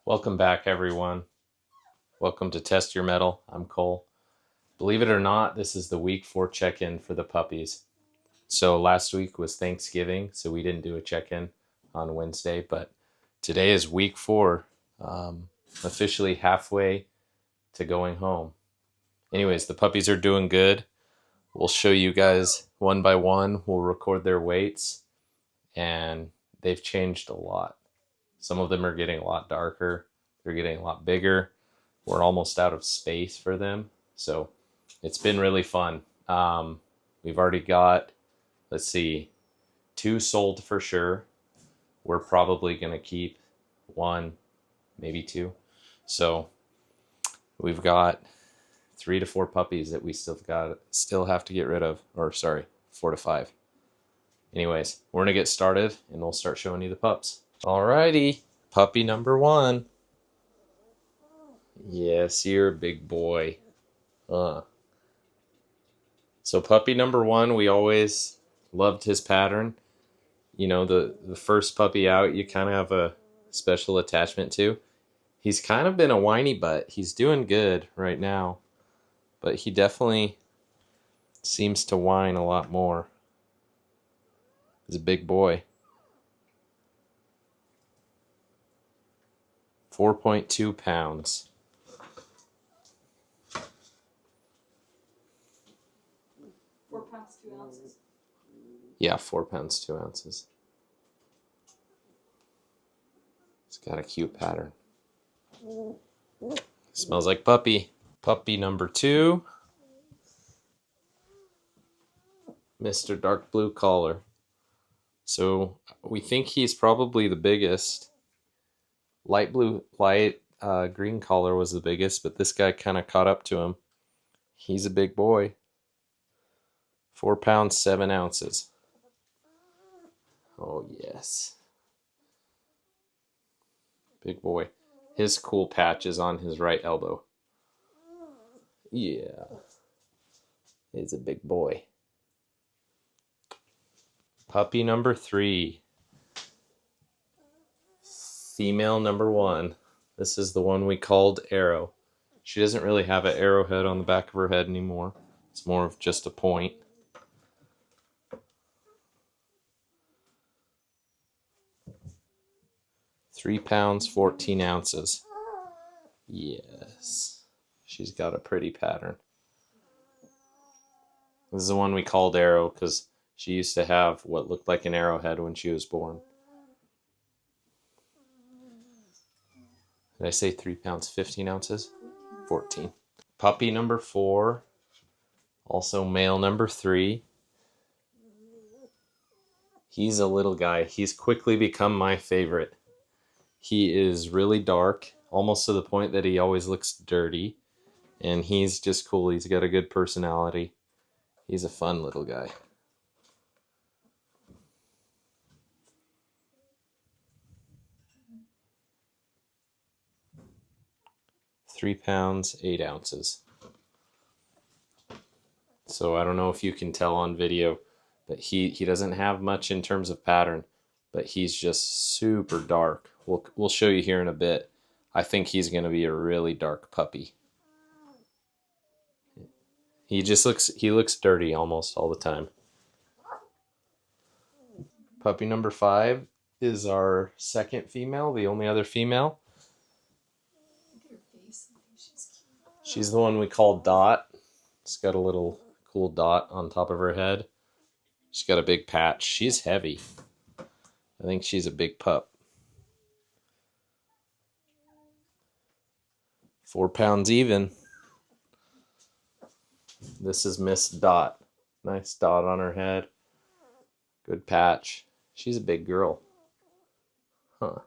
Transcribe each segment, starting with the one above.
Welcome back, everyone. Welcome to Test Your Metal. I'm Cole. Believe it or not, this is the week 4 check-in for the puppies. So last week was Thanksgiving, so we didn't do a check-in on Wednesday, but today is week 4, officially halfway to going home. Anyways, the puppies are doing good. We'll show you guys one by one. We'll record their weights, and they've changed a lot. Some of them are getting a lot darker. They're getting a lot bigger. We're almost out of space for them. So it's been really fun. We've already got, 2 sold for sure. We're probably going to keep 1, maybe 2. So we've got 3 to 4 puppies that we still have to get rid of. 4 to 5. Anyways, we're going to get started and we'll start showing you the pups. Alrighty, puppy number 1. Yes, you're a big boy. So puppy number 1, we always loved his pattern. You know, the first puppy out, you kind of have a special attachment to. He's kind of been a whiny butt. He's doing good right now, but he definitely seems to whine a lot more. He's a big boy. 4.2 pounds. Yeah, 4 pounds, 2 ounces. It's got a cute pattern. Smells like puppy. Puppy number 2. Mr. Dark Blue Collar. So we think he's probably the biggest. Light green collar was the biggest, but this guy kind of caught up to him. He's a big boy. 4 pounds, 7 ounces. Oh, yes. Big boy. His cool patch is on his right elbow. Yeah. He's a big boy. Puppy number 3. Female number 1. This is the one we called Arrow. She doesn't really have an arrowhead on the back of her head anymore. It's more of just a point. £3 pounds, 14 ounces. Yes. She's got a pretty pattern. This is the one we called Arrow because she used to have what looked like an arrowhead when she was born. Did I say 3 pounds, 15 ounces? 14. Puppy number 4. Also male number 3. He's a little guy. He's quickly become my favorite. He is really dark, almost to the point that he always looks dirty. And he's just cool. He's got a good personality. He's a fun little guy. £3 pounds, 8 ounces. So I don't know if you can tell on video, but he doesn't have much in terms of pattern, but he's just super dark. We'll show you here in a bit. I think he's going to be a really dark puppy. He looks dirty almost all the time. Puppy number 5 is our second female, the only other female. She's the one we call Dot. It's got a little cool dot on top of her head. She's got a big patch. She's heavy. I think she's a big pup. 4 pounds even. This is Miss Dot. Nice dot on her head. Good patch. She's a big girl. Huh.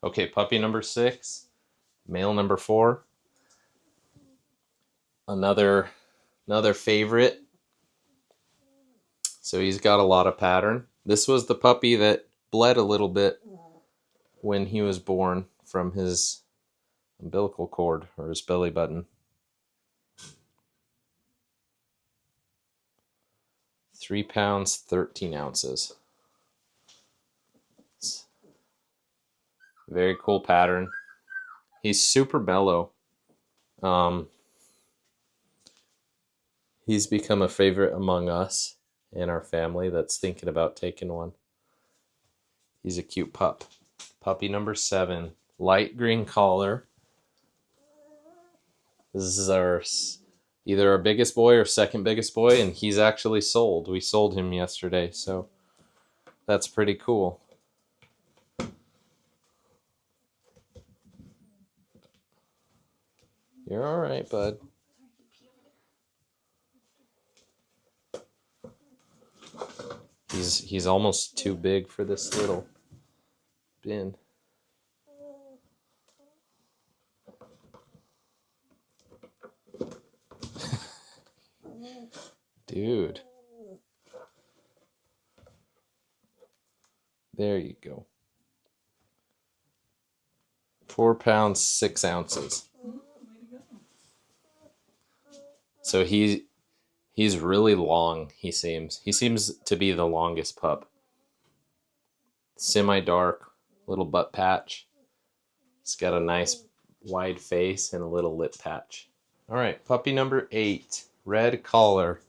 Okay, puppy number 6. Male number 4. Another favorite. So he's got a lot of pattern. This was the puppy that bled a little bit when he was born from his umbilical cord or his belly button. 3 pounds, 13 ounces. Very cool pattern. He's super mellow. He's become a favorite among us and our family that's thinking about taking one. He's a cute pup. Puppy number 7, light green collar. This is either our biggest boy or second biggest boy, and he's actually sold. We sold him yesterday, so that's pretty cool. You're all right, bud. He's almost too big for this little bin. Dude. There you go. 4 pounds, 6 ounces. So he's really long, he seems. He seems to be the longest pup. Semi-dark, little butt patch. He's got a nice wide face and a little lip patch. All right, puppy number 8, red collar.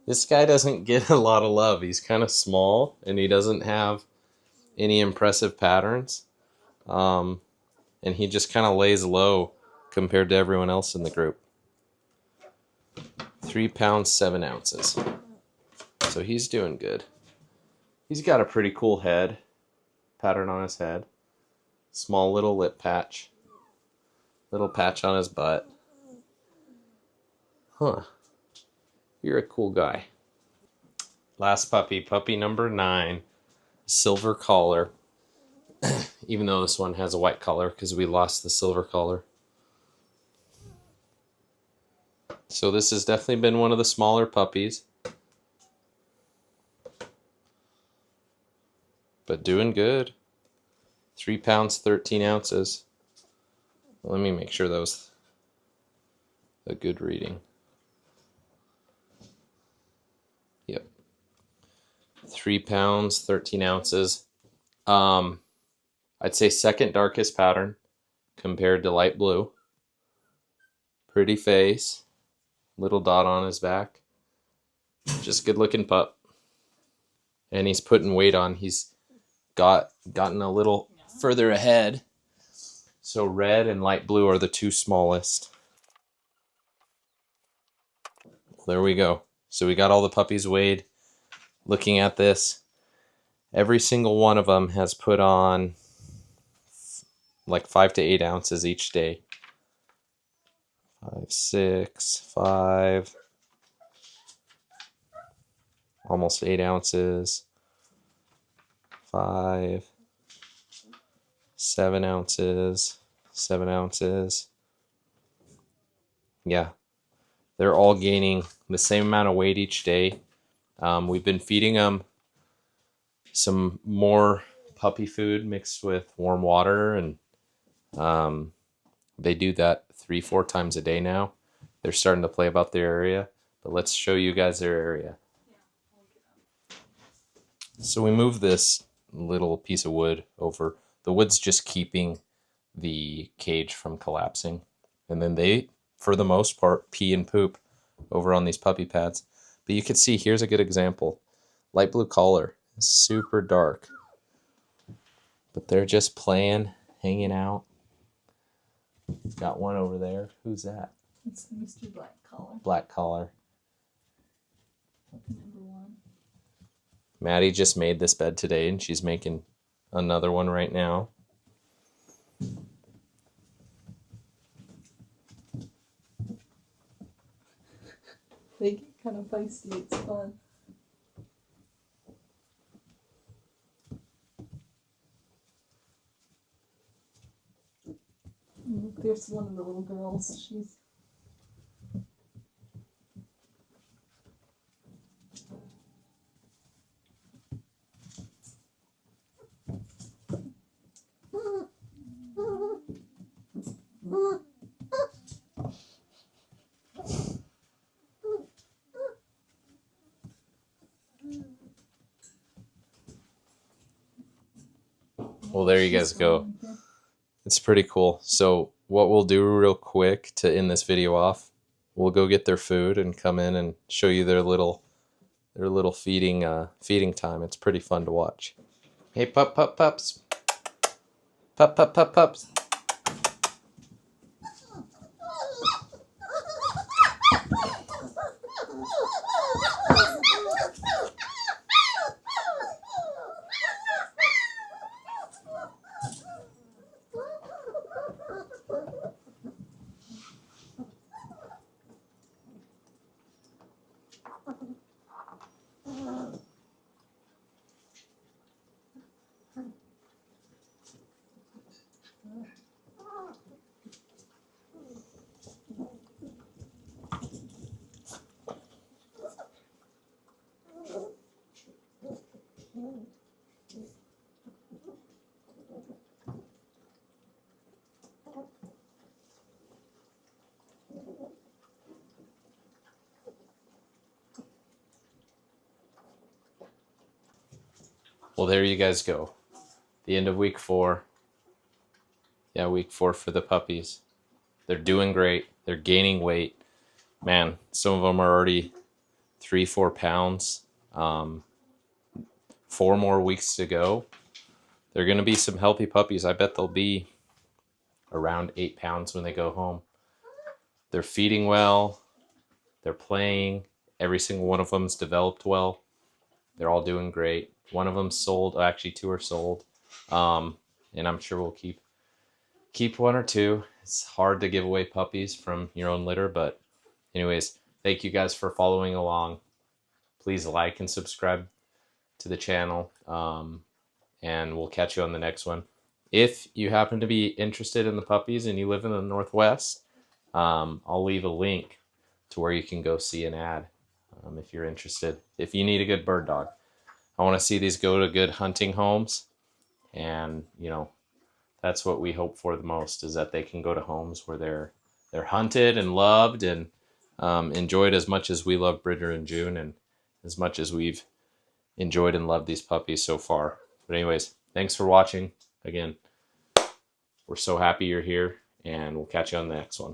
This guy doesn't get a lot of love. He's kind of small, and he doesn't have any impressive patterns. And he just kind of lays low compared to everyone else in the group. 3 pounds, 7 ounces. So he's doing good. He's got a pretty cool head. Pattern on his head. Small little lip patch. Little patch on his butt. Huh. You're a cool guy. Last puppy, puppy number 9. Silver collar. Even though this one has a white collar because we lost the silver collar. So this has definitely been one of the smaller puppies. But doing good. 3 pounds, 13 ounces. Let me make sure that was a good reading. Yep. 3 pounds, 13 ounces. I'd say second darkest pattern compared to light blue. Pretty face. Little dot on his back. Just good looking pup. And he's putting weight on. He's gotten a little further ahead. So red and light blue are the 2 smallest. There we go. So we got all the puppies weighed. Looking at this, every single one of them has put on like 5 to 8 ounces each day. 5, 6, 5, almost 8 ounces. 5, 7 ounces, 7 ounces. Yeah, they're all gaining the same amount of weight each day. We've been feeding them some more puppy food mixed with warm water, and they do that 3-4 times a day now. They're starting to play about their area, but let's show you guys their area. So we move this little piece of wood over. The wood's just keeping the cage from collapsing. And then they, for the most part, pee and poop over on these puppy pads. But you can see, here's a good example. Light blue collar, super dark. But they're just playing, hanging out. Got one over there. Who's that? It's Mr. Black Collar. Black collar. Number 1. Maddie just made this bed today, and she's making another one right now. They get kind of feisty. It's fun. There's one of the little girls. She's Well, there you guys go. It's pretty cool. So what we'll do real quick to end this video off, we'll go get their food and come in and show you their little feeding time. It's pretty fun to watch. Hey, pups. Pups. Well, there you guys go. The end of week 4. Yeah, week 4 for the puppies. They're doing great. They're gaining weight. Man, some of them are already 3-4 pounds. 4 more weeks to go. They're going to be some healthy puppies. I bet they'll be around 8 pounds when they go home. They're feeding well. They're playing. Every single one of them's developed well. They're all doing great. One of them's sold. Actually, 2 are sold. And I'm sure we'll keep 1 or 2. It's hard to give away puppies from your own litter, but anyways, thank you guys for following along. Please like and subscribe to the channel, and we'll catch you on the next one. If you happen to be interested in the puppies and you live in the Northwest, I'll leave a link to where you can go see an ad if you're interested. If you need a good bird dog, I want to see these go to good hunting homes, and that's what we hope for the most, is that they can go to homes where they're hunted and loved and enjoyed as much as we love Bridger and June, and as much as we've enjoyed and loved these puppies so far. But anyways, thanks for watching. Again, we're so happy you're here, and we'll catch you on the next one.